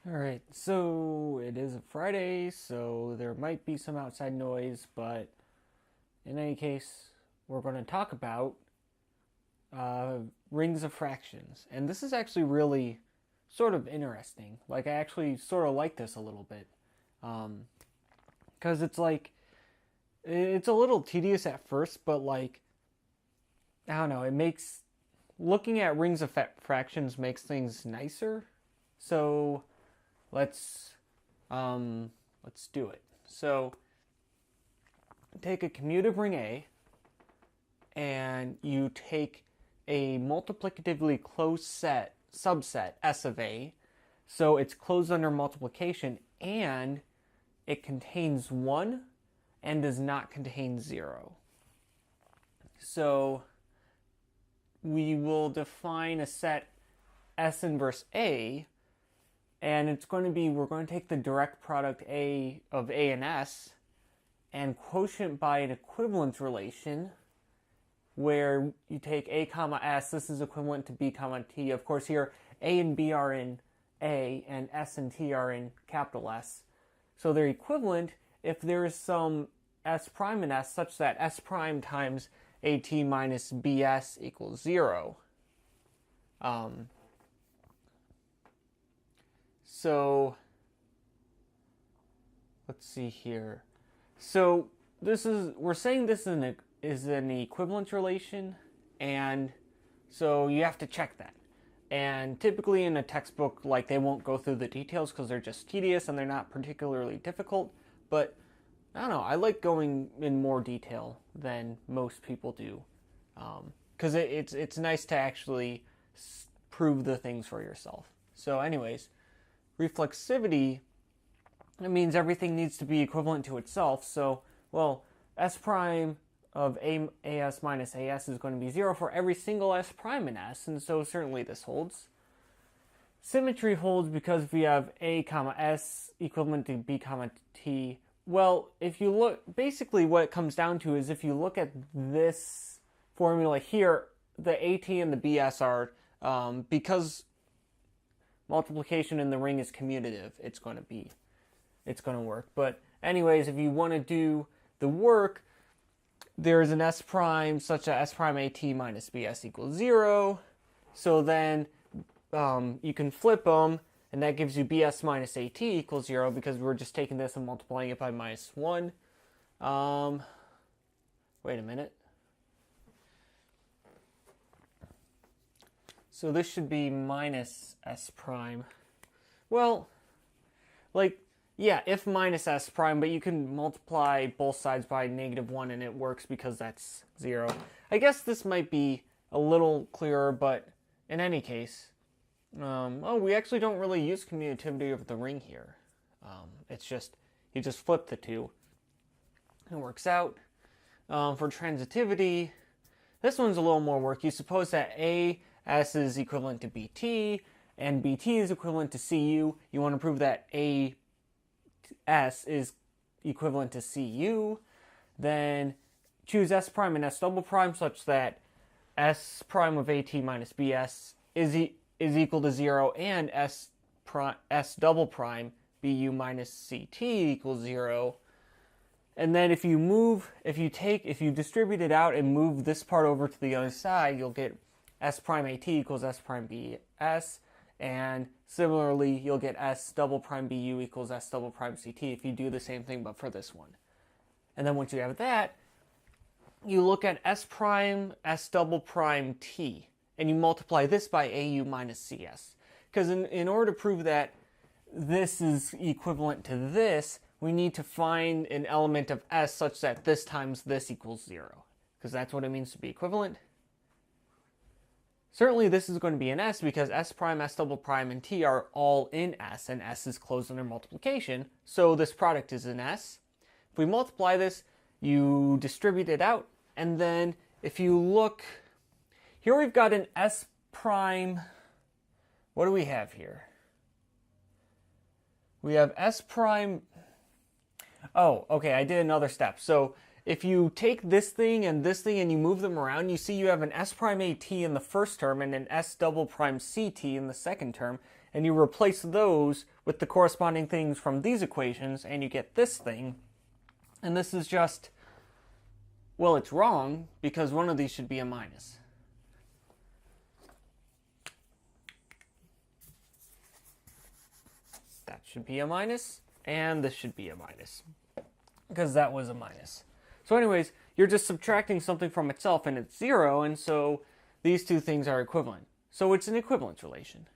Alright, so it is a Friday, so there might be some outside noise, but in any case, we're going to talk about uh, rings of fractions. And this is actually really sort of interesting. Like, I actually sort of like this a little bit. Because it's a little tedious at first, but I don't know, it makes looking at rings of fractions makes things nicer. So let's let's do it. So take a commutative ring A and you take a multiplicatively closed subset S of A. So it's closed under multiplication and it contains 1 and does not contain 0. So we will define a set S inverse A, and it's going to be, we're going to take the direct product A of A and S and quotient by an equivalence relation where you take A comma S, this is equivalent to B comma T. Of course here A and B are in A and S and T are in capital S. So they're equivalent if there is some S prime in S such that S prime times AT minus BS equals 0. So let's see here. So we're saying this is an equivalence relation, and so you have to check that. And typically in a textbook, like, they won't go through the details because they're just tedious and they're not particularly difficult. But I don't know, I like going in more detail than most people do, because it's nice to actually prove the things for yourself. So, anyways, reflexivity, it means everything needs to be equivalent to itself. So, well, S prime of AS minus AS is going to be 0 for every single S prime in S, and so certainly this holds. Symmetry holds because if we have A comma S equivalent to B comma T, well, if you look, basically what it comes down to is if you look at this formula here, the AT and the BS are, because multiplication in the ring is commutative, it's going to work. But anyways, if you want to do the work, there is an S prime such that S prime AT minus BS equals 0. So then you can flip them, and that gives you BS minus AT equals 0 because we're just taking this and multiplying it by minus 1. Wait a minute. So this should be minus S prime. Well, yeah, if minus S prime, but you can multiply both sides by -1 and it works because that's 0. I guess this might be a little clearer, but in any case, we actually don't really use commutativity of the ring here. It's just, you just flip the two. It works out. For transitivity, this one's a little more work. You suppose that AS is equivalent to BT, and BT is equivalent to CU. You want to prove that AS is equivalent to CU. Then choose S prime and S double prime such that S prime of AT minus BS is equal to 0, and S double prime BU minus CT equals 0. And then if you distribute it out and move this part over to the other side, you'll get S prime AT equals S prime BS, and similarly you'll get S double prime BU equals S double prime CT if you do the same thing but for this one. And then once you have that, you look at S prime S double prime T, and you multiply this by AU minus CS. Because in order to prove that this is equivalent to this, we need to find an element of S such that this times this equals 0. Because that's what it means to be equivalent. Certainly this is going to be an S because S prime, S double prime, and T are all in S, and S is closed under multiplication, so this product is an S. If we multiply this, you distribute it out, and then if you look, here we've got an S prime, what do we have here? We have S prime, oh, okay, I did another step. So if you take this thing and you move them around, you see you have an S prime AT in the first term and an S double prime CT in the second term, and you replace those with the corresponding things from these equations, and you get this thing. And this is just, well, it's wrong, because one of these should be a minus. That should be a minus, and this should be a minus, because that was a minus. So anyways, you're just subtracting something from itself, and it's 0, and so these two things are equivalent. So it's an equivalence relation.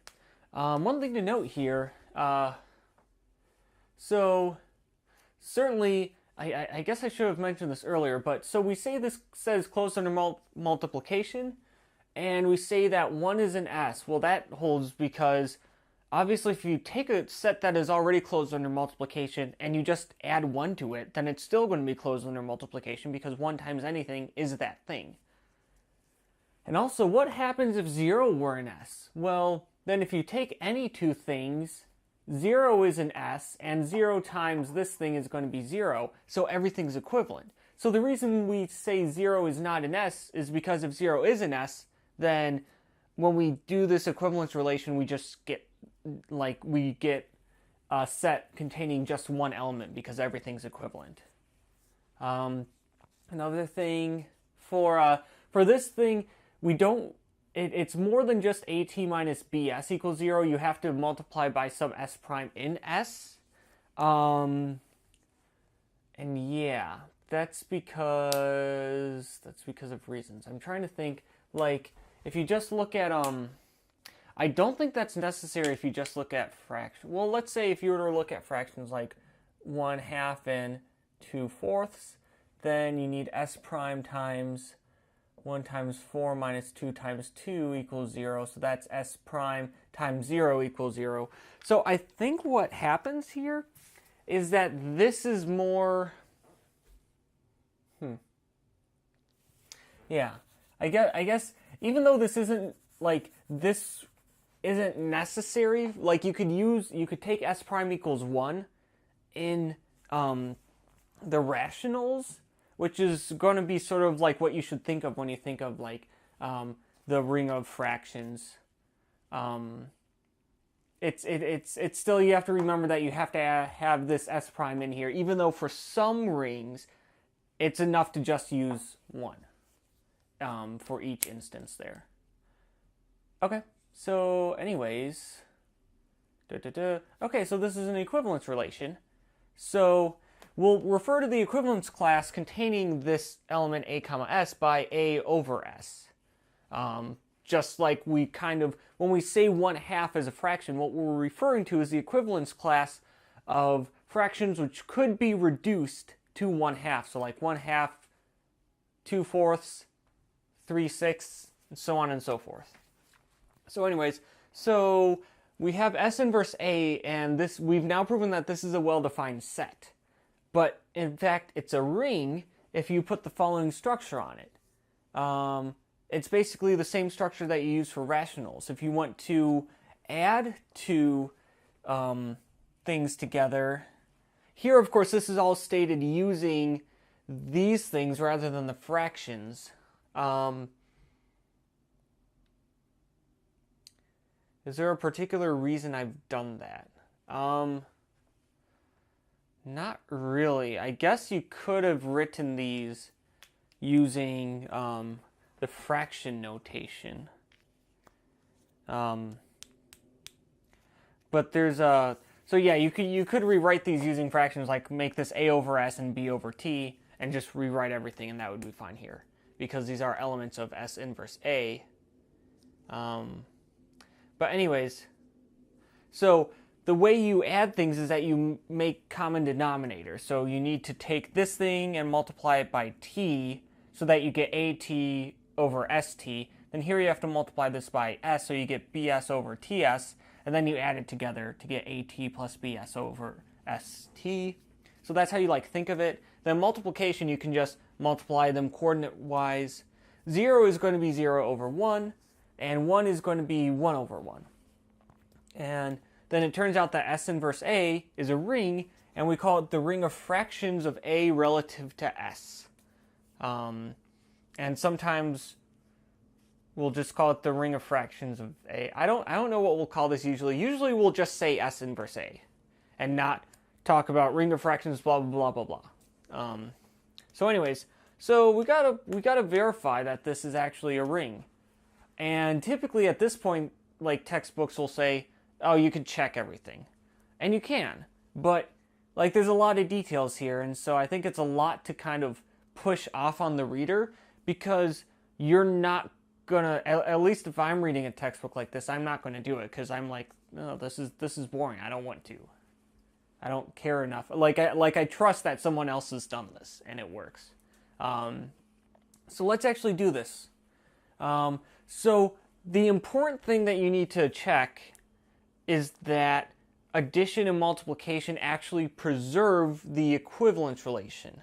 One thing to note here, so certainly, I guess I should have mentioned this earlier, but so we say this says closed under multiplication, and we say that 1 is an S. Well, that holds because obviously if you take a set that is already closed under multiplication and you just add 1 to it, then it's still going to be closed under multiplication because 1 times anything is that thing. And also, what happens if 0 were an S? Well, then if you take any two things, 0 is an S, and 0 times this thing is going to be 0, so everything's equivalent. So the reason we say 0 is not an S is because if 0 is an S, then when we do this equivalence relation, we just get, a set containing just one element because everything's equivalent. Another thing, for this thing, we don't, it's more than just AT minus BS equals 0. You have to multiply by some S prime in S. And yeah, that's because of reasons. I'm trying to think, like, if you just look at, I don't think that's necessary if you just look at fractions. Well, let's say if you were to look at fractions like 1/2 and 2/4, then you need S prime times 1 times 4 minus 2 times 2 equals 0. So that's S prime times 0 equals 0. So I think what happens here is that this is more... Yeah. I guess even though this isn't, like, this isn't necessary, like, you could take S prime equals 1 in the rationals, which is going to be sort of like what you should think of when you think of, like, the ring of fractions. It's still, you have to remember that you have to have this S prime in here, even though for some rings it's enough to just use 1 for each instance there. Okay, so anyways, okay, so this is an equivalence relation. So we'll refer to the equivalence class containing this element a comma s by a over s. Just like we kind of, when we say 1/2 as a fraction, what we're referring to is the equivalence class of fractions which could be reduced to 1/2. So like 1/2, 2/4, 3/6, and so on and so forth. So anyways, so we have S inverse A, and this, we've now proven that this is a well-defined set. But in fact, it's a ring if you put the following structure on it. It's basically the same structure that you use for rationals. If you want to add two things together, here, of course, this is all stated using these things rather than the fractions. Is there a particular reason I've done that? Not really. I guess you could have written these using the fraction notation. But there's a... So yeah, you could rewrite these using fractions, like make this a over s and b over t, and just rewrite everything, and that would be fine here, because these are elements of S inverse A. But anyways, so the way you add things is that you make common denominators. So you need to take this thing and multiply it by t, so that you get AT over ST. Then here you have to multiply this by S, so you get BS over TS, and then you add it together to get AT plus BS over ST. So that's how you like think of it. Then multiplication, you can just multiply them coordinate-wise. 0 is going to be 0 over 1, and 1 is going to be 1 over 1. And then it turns out that S inverse A is a ring, and we call it the ring of fractions of A relative to S. And sometimes we'll just call it the ring of fractions of A. I don't know what we'll call this usually. Usually we'll just say S inverse A and not talk about ring of fractions, blah, blah, blah, blah, blah. So anyways, so we gotta verify that this is actually a ring. And typically at this point, like textbooks will say, oh, you can check everything. And you can, but like there's a lot of details here, and so I think it's a lot to kind of push off on the reader, because you're not gonna, at least if I'm reading a textbook like this, I'm not gonna do it, because I'm like, no, this is boring. I don't want to. I don't care enough. Like I trust that someone else has done this and it works. So let's actually do this. So the important thing that you need to check is that addition and multiplication actually preserve the equivalence relation.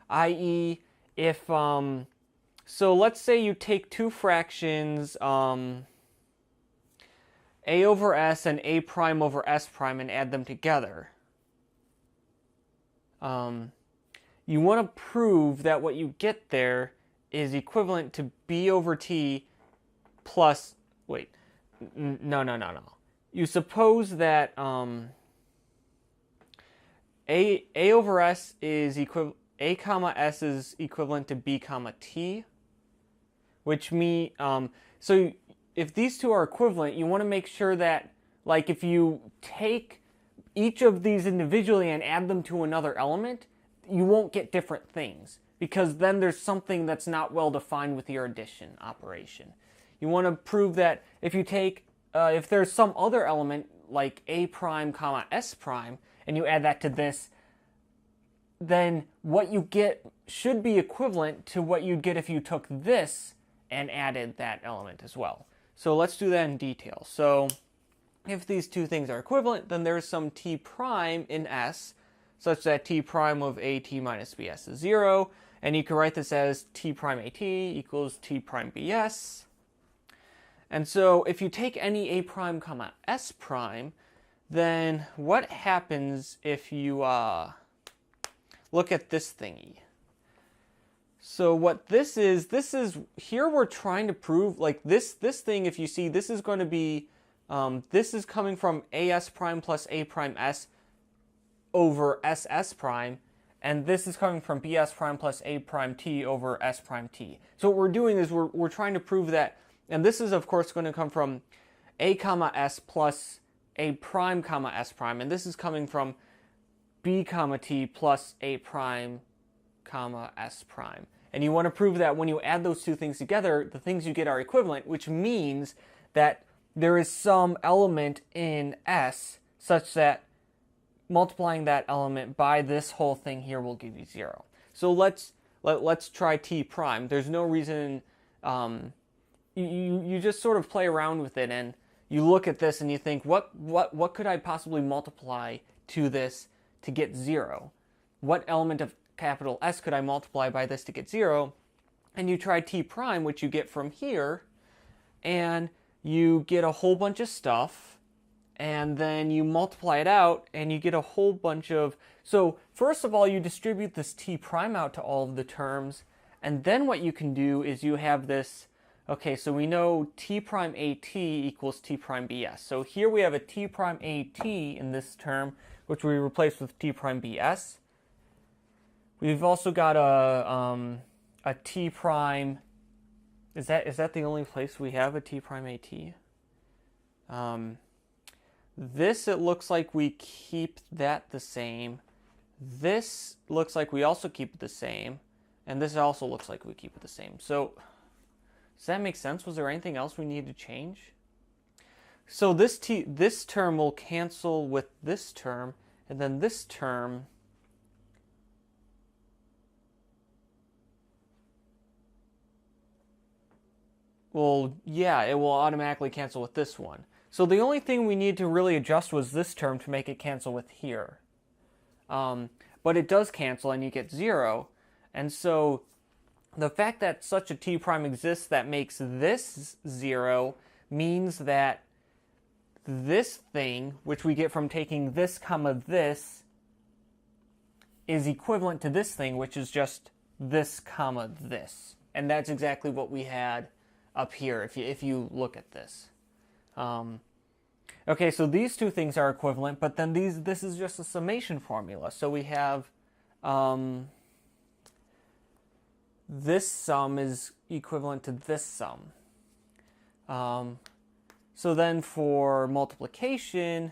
I.e., if, so let's say you take two fractions, A over S and A prime over S prime, and add them together. You want to prove that what you get there is equivalent to B over T plus, wait, no. You suppose that A over S is A comma S is equivalent to B comma T, which means, so if these two are equivalent, you want to make sure that, like, if you take each of these individually and add them to another element, you won't get different things, because then there's something that's not well defined with your addition operation. You want to prove that if you take, if there's some other element like A prime comma S prime, and you add that to this, then what you get should be equivalent to what you'd get if you took this and added that element as well. So let's do that in detail. So if these two things are equivalent, then there's some T prime in S, such that T prime of AT minus BS is 0, and you can write this as T prime AT equals T prime BS. And so if you take any A prime comma S prime, then what happens if you look at this thingy? So what this is, here we're trying to prove, like this thing, if you see, this is going to be, this is coming from AS prime plus A prime S over SS prime, and this is coming from BS prime plus A prime T over S prime T. So what we're doing is we're trying to prove that, and this is of course going to come from A comma S plus A prime comma S prime, and this is coming from B comma T plus A prime comma S prime. And you want to prove that when you add those two things together, the things you get are equivalent, which means that there is some element in S such that multiplying that element by this whole thing here will give you 0. So let's try T prime. There's no reason, you just sort of play around with it, and you look at this and you think, what could I possibly multiply to this to get 0? What element of capital S could I multiply by this to get 0? And you try T prime, which you get from here, and you get a whole bunch of stuff, and then you multiply it out, and you get a whole bunch of, so first of all, you distribute this T prime out to all of the terms, and then what you can do is you have this, okay, so we know T prime AT equals T prime BS. So here we have a T prime AT in this term, which we replace with T prime BS. We've also got a T prime, is that the only place we have a T prime AT? This, it looks like we keep that the same. This looks like we also keep it the same. And this also looks like we keep it the same. So, does that make sense? Was there anything else we need to change? So this term will cancel with this term, and then this term, well, yeah, it will automatically cancel with this one. So the only thing we need to really adjust was this term to make it cancel with here. But it does cancel and you get 0. And so the fact that such a T prime exists that makes this 0 means that this thing, which we get from taking this comma this, is equivalent to this thing, which is just this comma this. And that's exactly what we had up here if you look at this. Okay, so these two things are equivalent, but then this is just a summation formula. So we have this sum is equivalent to this sum. So then for multiplication,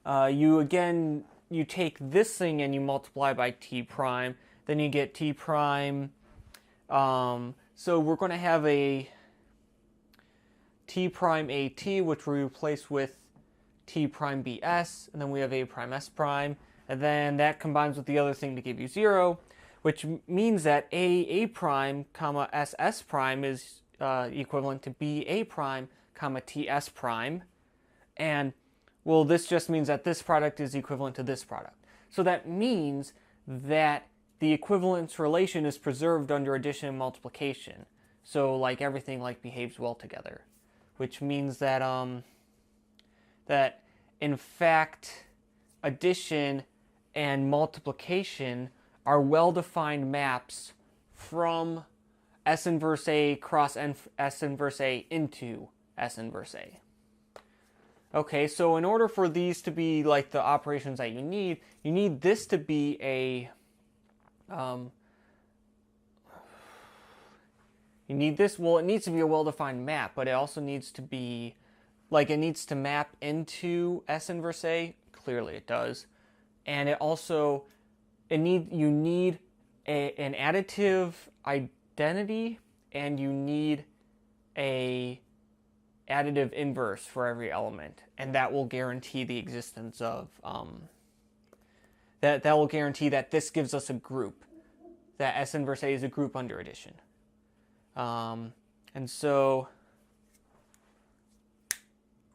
you take this thing and you multiply by t prime, then you get t prime. So we're going to have a t prime at, which we replace with t prime bs, and then we have a prime s prime, and then that combines with the other thing to give you 0, which means that a prime comma s prime is equivalent to b prime comma ts prime, and well, this just means that this product is equivalent to this product. So that means that the equivalence relation is preserved under addition and multiplication. So like everything behaves well together, which means that that in fact addition and multiplication are well-defined maps from S inverse A cross S inverse A into S inverse A. Okay, so in order for these to be like the operations that you need this to be a you need this, well, it needs to be a well-defined map, but it also needs to be, it needs to map into S inverse A. Clearly it does. And it also, you need an additive identity, and you need a additive inverse for every element. And that will guarantee the existence of, that will guarantee that this gives us a group, that S inverse A is a group under addition. And so,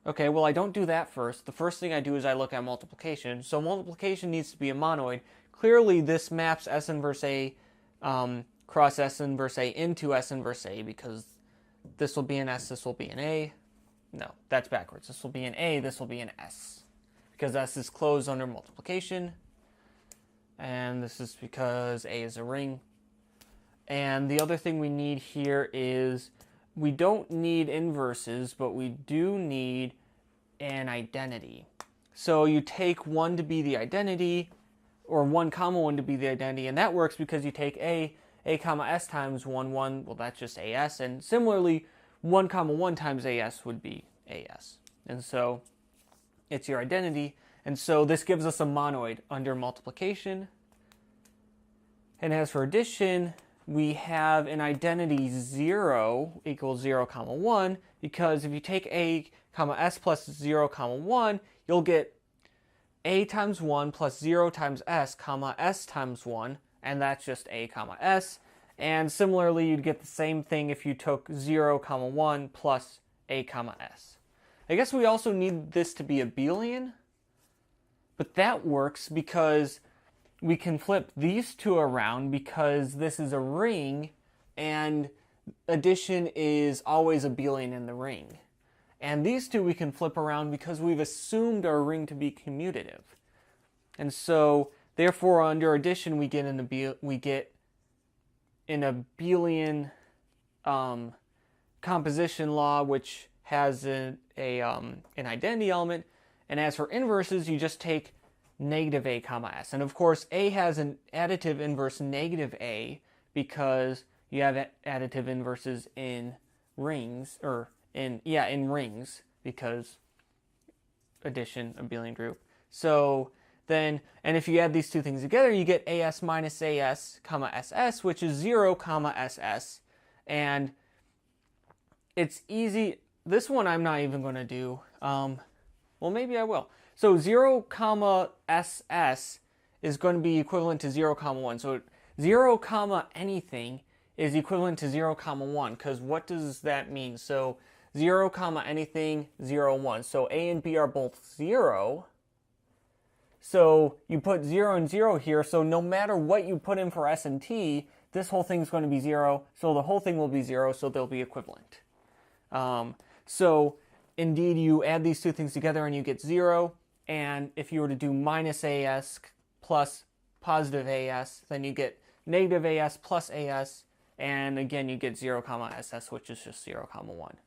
okay, well, I don't do that first. The first thing I do is I look at multiplication. So multiplication needs to be a monoid. Clearly, this maps S inverse A cross S inverse A into S inverse A, because this will be an S, this will be an A. No, that's backwards. This will be an A, this will be an S, because S is closed under multiplication. And this is because A is a ring. And the other thing we need here is, we don't need inverses, but we do need an identity. So you take 1 to be the identity, or 1 comma 1 to be the identity, and that works because you take a comma s times 1, 1, well, that's just as, and similarly, 1 comma 1 times as would be as. And so it's your identity, and so this gives us a monoid under multiplication. And as for addition, we have an identity 0 equals 0 comma 1, because if you take a comma s plus 0 comma 1, you'll get a times 1 plus 0 times s comma s times 1, and that's just a comma s. And similarly, you'd get the same thing if you took 0 comma 1 plus a comma s. I guess we also need this to be abelian, but that works because we can flip these two around, because this is a ring and addition is always abelian in the ring. And these two we can flip around because we've assumed our ring to be commutative. And so therefore under addition we get an abelian composition law, which has an identity element. And as for inverses, you just take negative a comma s. And of course, a has an additive inverse negative a, because you have additive inverses in rings, or in rings, because addition, abelian group. So then, and if you add these two things together, you get as minus as comma ss, which is 0 comma ss. And it's easy. This one I'm not even going to do. Well, maybe I will. So 0 comma ss is going to be equivalent to 0 comma 1. So 0 comma anything is equivalent to 0 comma 1, because what does that mean? So 0 comma anything, 0, 1. So a and b are both 0. So you put 0 and 0 here, so no matter what you put in for s and t, this whole thing is going to be 0, so the whole thing will be 0, so they'll be equivalent. So indeed, you add these two things together and you get 0. And if you were to do minus as plus positive as, then you get negative AS plus AS, and again you get 0, SS, which is just 0, 1.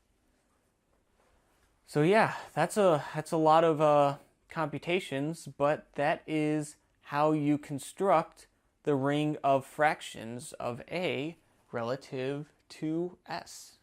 So yeah, that's a lot of computations, but that is how you construct the ring of fractions of A relative to S.